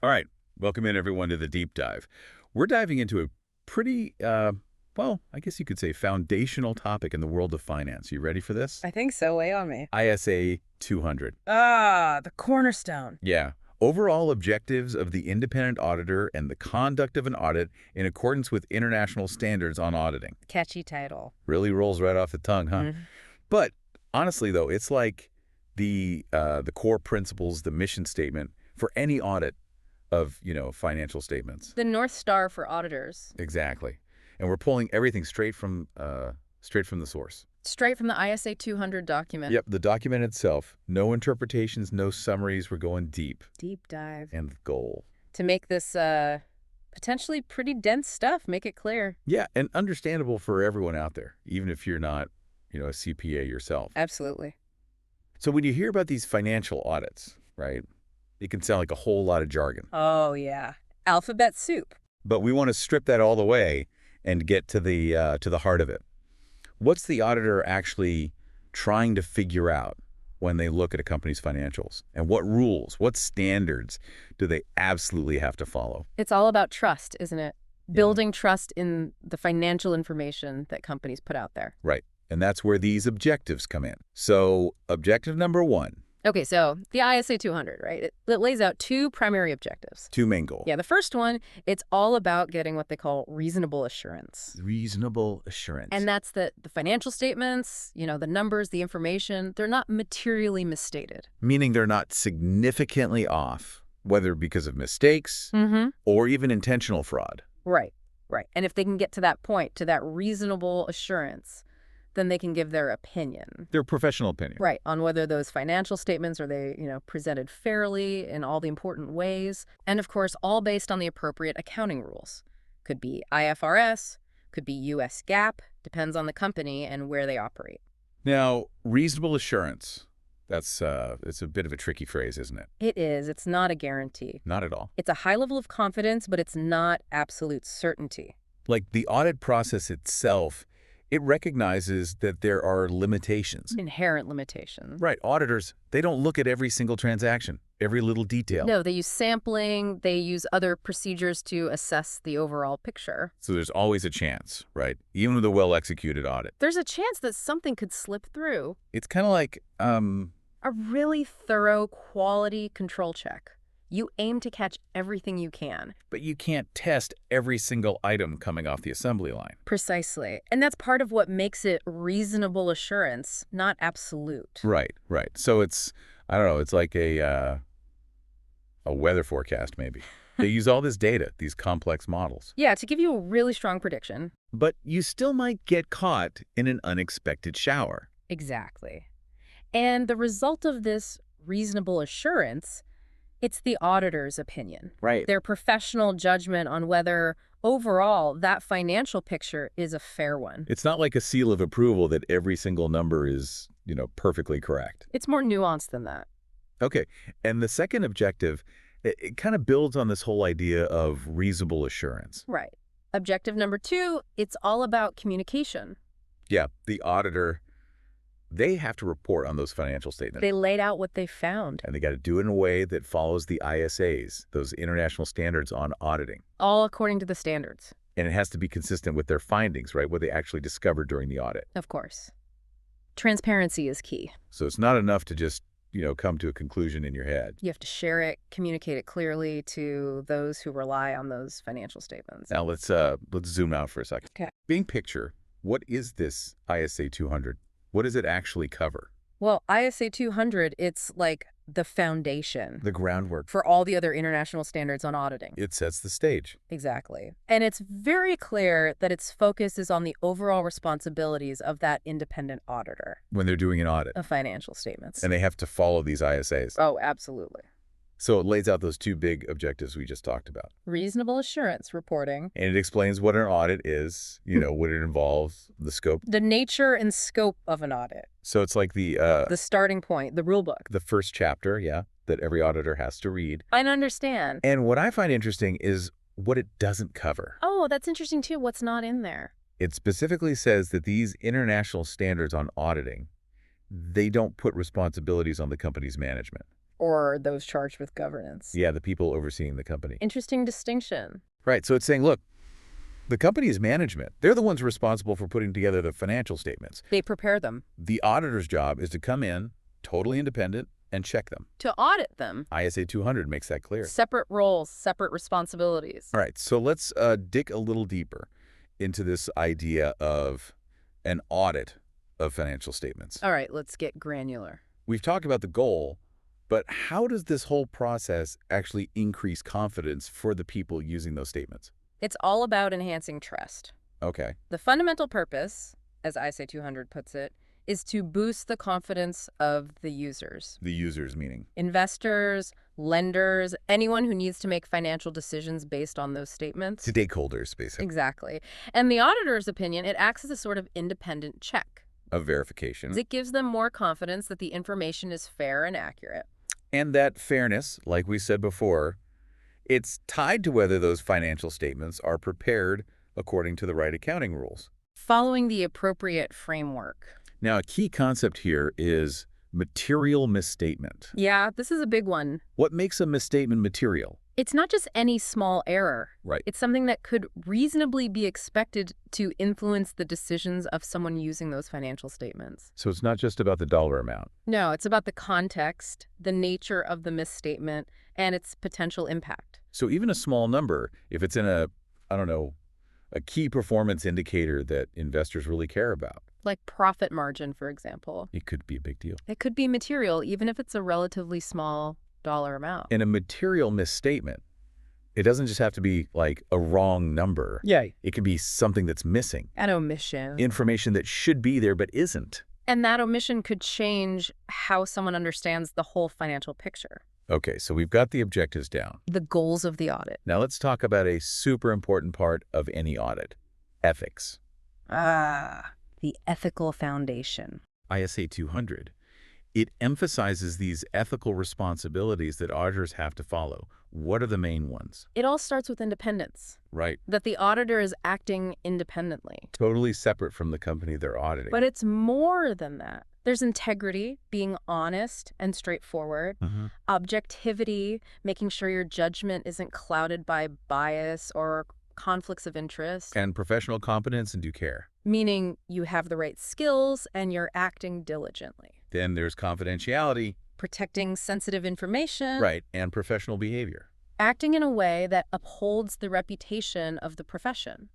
All right, welcome in everyone to the deep dive. We're diving into a pretty, well, I guess you could say foundational topic in the world of finance. You ready for this? I think so. Weigh on me. ISA 200. Ah, the cornerstone. Yeah. Overall objectives of the independent auditor and the conduct of an audit in accordance with international standards on auditing. Catchy title. Really rolls right off the tongue, huh? But honestly, though, it's like the core principles, the mission statement for any audit of, financial statements. The North Star for auditors. Exactly. And we're pulling everything straight from the source. Straight from the ISA 200 document. Yep, the document itself. No interpretations, no summaries. We're going deep. Deep dive. And the goal. To make this potentially pretty dense stuff, make it clear. Yeah, and understandable for everyone out there, even if you're not, a CPA yourself. Absolutely. So when you hear about these financial audits, right, it can sound like a whole lot of jargon. Oh, yeah. Alphabet soup. But we want to strip that all the way and get to the heart of it. What's the auditor actually trying to figure out when they look at a company's financials? And what rules, what standards do they absolutely have to follow? It's all about trust, isn't it? Building trust in the financial information that companies put out there. Right. And that's where these objectives come in. So objective number 1. Okay, so the ISA 200, right? It lays out two primary objectives. Two main goals. Yeah, the first one, it's all about getting what they call reasonable assurance. Reasonable assurance. And that's that the financial statements, the numbers, the information, they're not materially misstated. Meaning they're not significantly off, whether because of mistakes or even intentional fraud. Right, right. And if they can get to that point, to that reasonable assurance, then they can give their opinion. Their professional opinion. Right, on whether those financial statements are they, presented fairly in all the important ways. And of course, all based on the appropriate accounting rules. Could be IFRS, could be US GAAP, depends on the company and where they operate. Now, reasonable assurance, it's a bit of a tricky phrase, isn't it? It is. It's not a guarantee. Not at all. It's a high level of confidence, but it's not absolute certainty. Like the audit process itself, it recognizes that there are limitations. Inherent limitations. Right. Auditors, they don't look at every single transaction, every little detail. No, they use sampling. They use other procedures to assess the overall picture. So there's always a chance, right? Even with a well-executed audit. There's a chance that something could slip through. It's kind of like, a really thorough quality control check. You aim to catch everything you can. But you can't test every single item coming off the assembly line. Precisely. And that's part of what makes it reasonable assurance, not absolute. Right, right. So it's, I don't know, it's like a weather forecast maybe. They use all this data, these complex models. Yeah, to give you a really strong prediction. But you still might get caught in an unexpected shower. Exactly. And the result of this reasonable assurance, it's the auditor's opinion. Right. Their professional judgment on whether, overall, that financial picture is a fair one. It's not like a seal of approval that every single number is, perfectly correct. It's more nuanced than that. Okay. And the second objective, it kind of builds on this whole idea of reasonable assurance. Right. Objective number 2, it's all about communication. Yeah. The auditor, they have to report on those financial statements. They laid out what they found. And they got to do it in a way that follows the ISAs, those international standards on auditing. All according to the standards. And it has to be consistent with their findings, right? What they actually discovered during the audit. Of course. Transparency is key. So it's not enough to just, come to a conclusion in your head. You have to share it, communicate it clearly to those who rely on those financial statements. Now let's zoom out for a second. Okay. Big picture, what is this ISA 200? What does it actually cover? Well, ISA 200, it's like the foundation. The groundwork. For all the other international standards on auditing. It sets the stage. Exactly. And it's very clear that its focus is on the overall responsibilities of that independent auditor. When they're doing an audit. Of financial statements. And they have to follow these ISAs. Oh, absolutely. So it lays out those two big objectives we just talked about. Reasonable assurance reporting. And it explains what an audit is, what it involves, the scope. The nature and scope of an audit. So it's like the starting point, the rule book. The first chapter, yeah, that every auditor has to read. I understand. And what I find interesting is what it doesn't cover. Oh, that's interesting too. What's not in there? It specifically says that these international standards on auditing, they don't put responsibilities on the company's management. or those charged with governance. Yeah, the people overseeing the company. Interesting distinction. Right, so it's saying, look, the company's management, they're the ones responsible for putting together the financial statements. They prepare them. The auditor's job is to come in, totally independent, and check them. To audit them. ISA 200 makes that clear. Separate roles, separate responsibilities. All right, so let's dig a little deeper into this idea of an audit of financial statements. All right, let's get granular. We've talked about the goal, but how does this whole process actually increase confidence for the people using those statements? It's all about enhancing trust. Okay. The fundamental purpose, as ISA 200 puts it, is to boost the confidence of the users. The users meaning? Investors, lenders, anyone who needs to make financial decisions based on those statements. Stakeholders, basically. Exactly. And the auditor's opinion, it acts as a sort of independent check. Of verification. It gives them more confidence that the information is fair and accurate. And that fairness, like we said before, it's tied to whether those financial statements are prepared according to the right accounting rules. Following the appropriate framework. Now, a key concept here is material misstatement. Yeah, this is a big one. What makes a misstatement material? It's not just any small error. Right. It's something that could reasonably be expected to influence the decisions of someone using those financial statements. So it's not just about the dollar amount. No, it's about the context, the nature of the misstatement, and its potential impact. So even a small number, if it's in a key performance indicator that investors really care about. Like profit margin, for example. It could be a big deal. It could be material, even if it's a relatively small dollar amount. In a material misstatement, it doesn't just have to be like a wrong number. Yeah. It could be something that's missing. An omission. Information that should be there but isn't. And that omission could change how someone understands the whole financial picture. Okay, so we've got the objectives down. The goals of the audit. Now let's talk about a super important part of any audit, ethics. The ethical foundation. ISA 200. It emphasizes these ethical responsibilities that auditors have to follow. What are the main ones? It all starts with independence. Right. That the auditor is acting independently. Totally separate from the company they're auditing. But it's more than that. There's integrity, being honest and straightforward. Objectivity, making sure your judgment isn't clouded by bias or conflicts of interest. And professional competence and due care. Meaning you have the right skills and you're acting diligently. Then there's confidentiality. Protecting sensitive information. Right, and professional behavior. Acting in a way that upholds the reputation of the profession.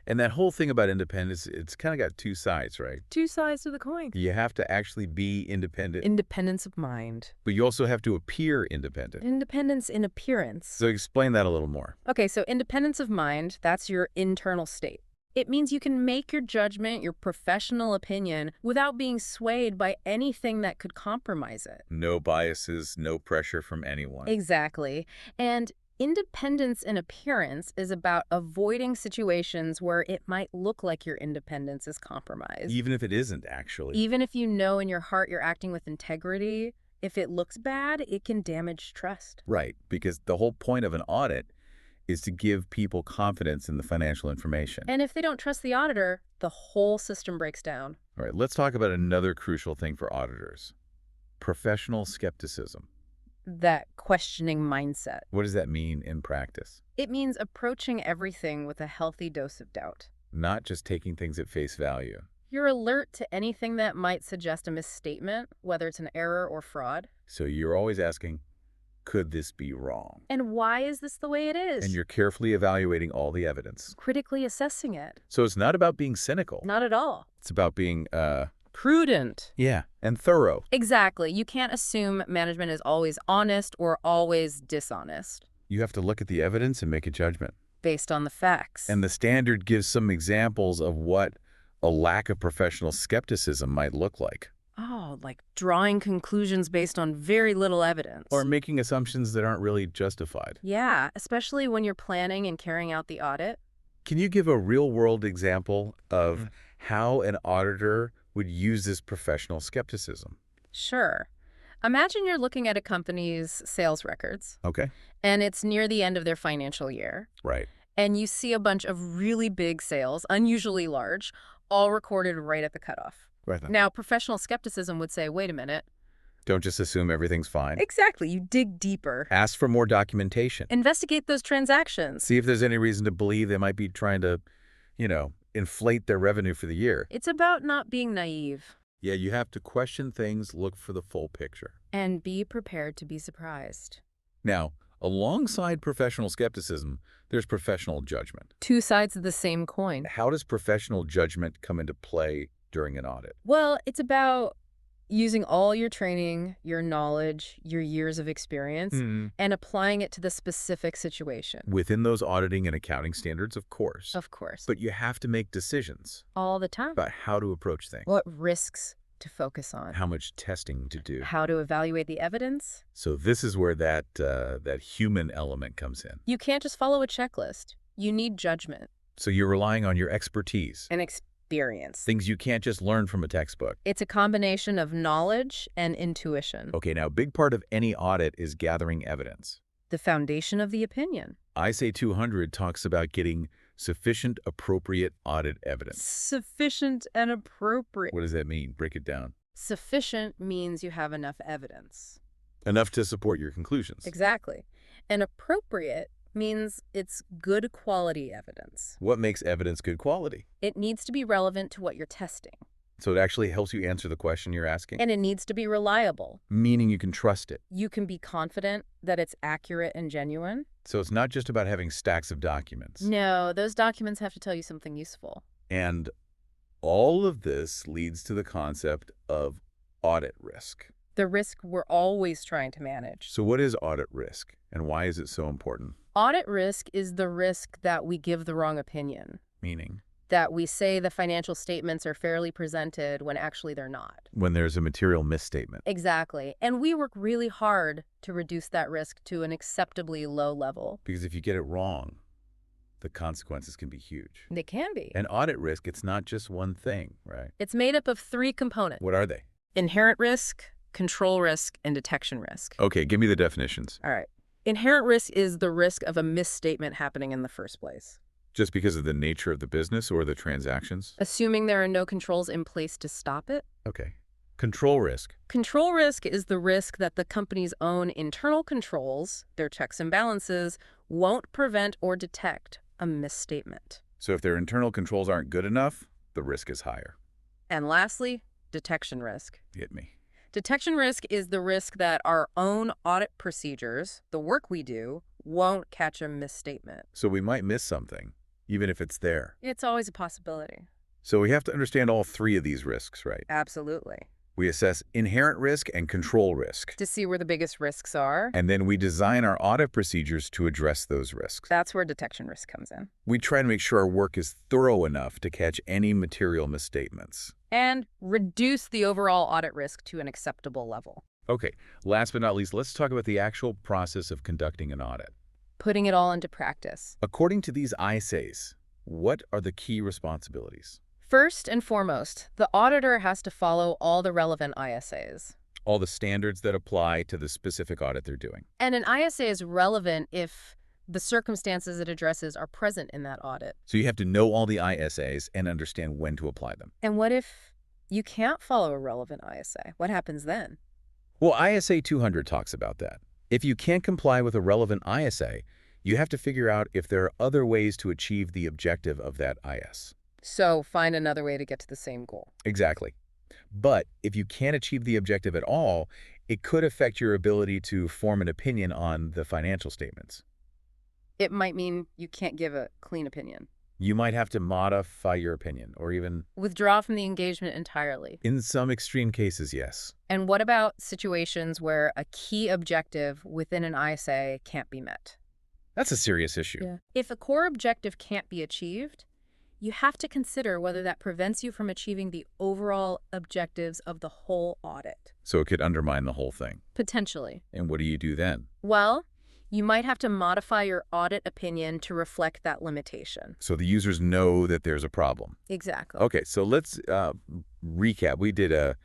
And that whole thing about independence, it's kind of got two sides, right? Two sides to the coin. You have to actually be independent. Independence of mind. But you also have to appear independent. Independence in appearance. So explain that a little more. Okay, so independence of mind, that's your internal state. It means you can make your judgment, your professional opinion, without being swayed by anything that could compromise it. No biases, no pressure from anyone. Exactly. And independence in appearance is about avoiding situations where it might look like your independence is compromised. Even if it isn't, actually. Even if you know in your heart you're acting with integrity, if it looks bad, it can damage trust. Right, because the whole point of an audit is to give people confidence in the financial information. And if they don't trust the auditor, the whole system breaks down. All right, let's talk about another crucial thing for auditors. Professional skepticism. That questioning mindset. What does that mean in practice? It means approaching everything with a healthy dose of doubt. Not just taking things at face value. You're alert to anything that might suggest a misstatement, whether it's an error or fraud. So you're always asking, could this be wrong? And why is this the way it is? And you're carefully evaluating all the evidence. Critically assessing it. So it's not about being cynical. Not at all. It's about being, prudent. yeah, and thorough. Exactly. You can't assume management is always honest or always dishonest. You have to look at the evidence and make a judgment. Based on the facts. And the standard gives some examples of what a lack of professional skepticism might look like. Oh, like drawing conclusions based on very little evidence. Or making assumptions that aren't really justified. Yeah, especially when you're planning and carrying out the audit. Can you give a real-world example of how an auditor would use this professional skepticism? Sure. Imagine you're looking at a company's sales records. Okay. And it's near the end of their financial year. Right. And you see a bunch of really big sales, unusually large, all recorded right at the cutoff. Right. Now, professional skepticism would say, wait a minute, Don't just assume everything's fine. Exactly. You dig deeper. Ask for more documentation. Investigate those transactions. See if there's any reason to believe they might be trying to, inflate their revenue for the year. It's about not being naive. Yeah, you have to question things, look for the full picture. And be prepared to be surprised. Now, alongside professional skepticism, there's professional judgment. Two sides of the same coin. How does professional judgment come into play during an audit? Well, it's about using all your training, your knowledge, your years of experience, and applying it to the specific situation. Within those auditing and accounting standards, of course. Of course. But you have to make decisions All the time. about how to approach things, What risks to focus on. how much testing to do. How to evaluate the evidence. So this is where that human element comes in. You can't just follow a checklist. You need judgment So you're relying on your expertise, and experience. things you can't just learn from a textbook. It's a combination of knowledge and intuition. Okay, now a big part of any audit is gathering evidence. The foundation of the opinion. ISA 200 talks about getting sufficient appropriate audit evidence. Sufficient and appropriate. What does that mean? Break it down. Sufficient means you have enough evidence. Enough to support your conclusions. Exactly. And appropriate means it's good quality evidence. What makes evidence good quality? It needs to be relevant to what you're testing. So it actually helps you answer the question you're asking? And it needs to be reliable. Meaning you can trust it. You can be confident that it's accurate and genuine. So it's not just about having stacks of documents. No, those documents have to tell you something useful. And all of this leads to the concept of audit risk. The risk we're always trying to manage. So what is audit risk, and why is it so important? Audit risk is the risk that we give the wrong opinion. Meaning? That we say the financial statements are fairly presented when actually they're not. When there's a material misstatement. Exactly. And we work really hard to reduce that risk to an acceptably low level. Because if you get it wrong, the consequences can be huge. They can be. And audit risk, it's not just one thing, right? It's made up of three components. What are they? Inherent risk, control risk, and detection risk. Okay, give me the definitions. All right. Inherent risk is the risk of a misstatement happening in the first place. Just because of the nature of the business or the transactions? Assuming there are no controls in place to stop it. Okay. Control risk. Control risk is the risk that the company's own internal controls, their checks and balances, won't prevent or detect a misstatement. So if their internal controls aren't good enough, the risk is higher. And lastly, detection risk. Hit me. Detection risk is the risk that our own audit procedures, the work we do, won't catch a misstatement. So we might miss something, even if it's there. It's always a possibility. So we have to understand all three of these risks, right? Absolutely. We assess inherent risk and control risk. To see where the biggest risks are. And then we design our audit procedures to address those risks. That's where detection risk comes in. We try to make sure our work is thorough enough to catch any material misstatements. And reduce the overall audit risk to an acceptable level. Okay, last but not least, let's talk about the actual process of conducting an audit. Putting it all into practice. According to these ISAs, what are the key responsibilities? First and foremost, the auditor has to follow all the relevant ISAs. All the standards that apply to the specific audit they're doing. And an ISA is relevant if the circumstances it addresses are present in that audit. So you have to know all the ISAs and understand when to apply them. And what if you can't follow a relevant ISA? What happens then? Well, ISA 200 talks about that. If you can't comply with a relevant ISA, you have to figure out if there are other ways to achieve the objective of that IS. So find another way to get to the same goal. Exactly. But if you can't achieve the objective at all, it could affect your ability to form an opinion on the financial statements. It might mean you can't give a clean opinion. You might have to modify your opinion or even withdraw from the engagement entirely. in some extreme cases, yes. And what about situations where a key objective within an ISA can't be met? That's a serious issue. Yeah. If a core objective can't be achieved, you have to consider whether that prevents you from achieving the overall objectives of the whole audit. So it could undermine the whole thing. Potentially. And what do you do then? Well, you might have to modify your audit opinion to reflect that limitation. So the users know that there's a problem. Exactly. Okay, so let's recap. We did a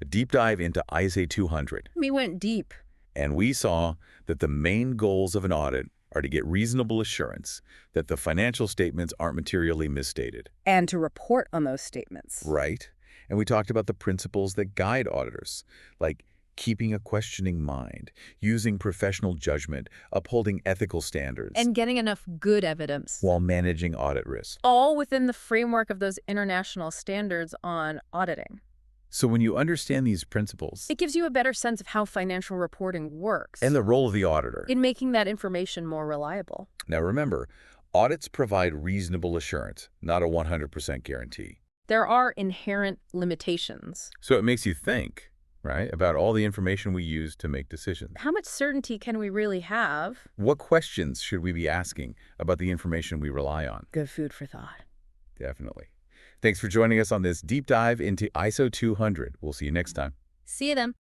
deep dive into ISA 200. We went deep. And we saw that the main goals of an audit are to get reasonable assurance that the financial statements aren't materially misstated. And to report on those statements. Right. And we talked about the principles that guide auditors, like keeping a questioning mind, using professional judgment, upholding ethical standards, And getting enough good evidence. while managing audit risk. All within the framework of those international standards on auditing. So when you understand these principles It gives you a better sense of how financial reporting works and the role of the auditor. in making that information more reliable. Now remember, audits provide reasonable assurance, not a 100% guarantee. There are inherent limitations. So it makes you think, right, about all the information we use to make decisions. How much certainty can we really have? What questions should we be asking about the information we rely on? Good food for thought. Definitely. Thanks for joining us on this deep dive into ISO 200. We'll see you next time. See you then.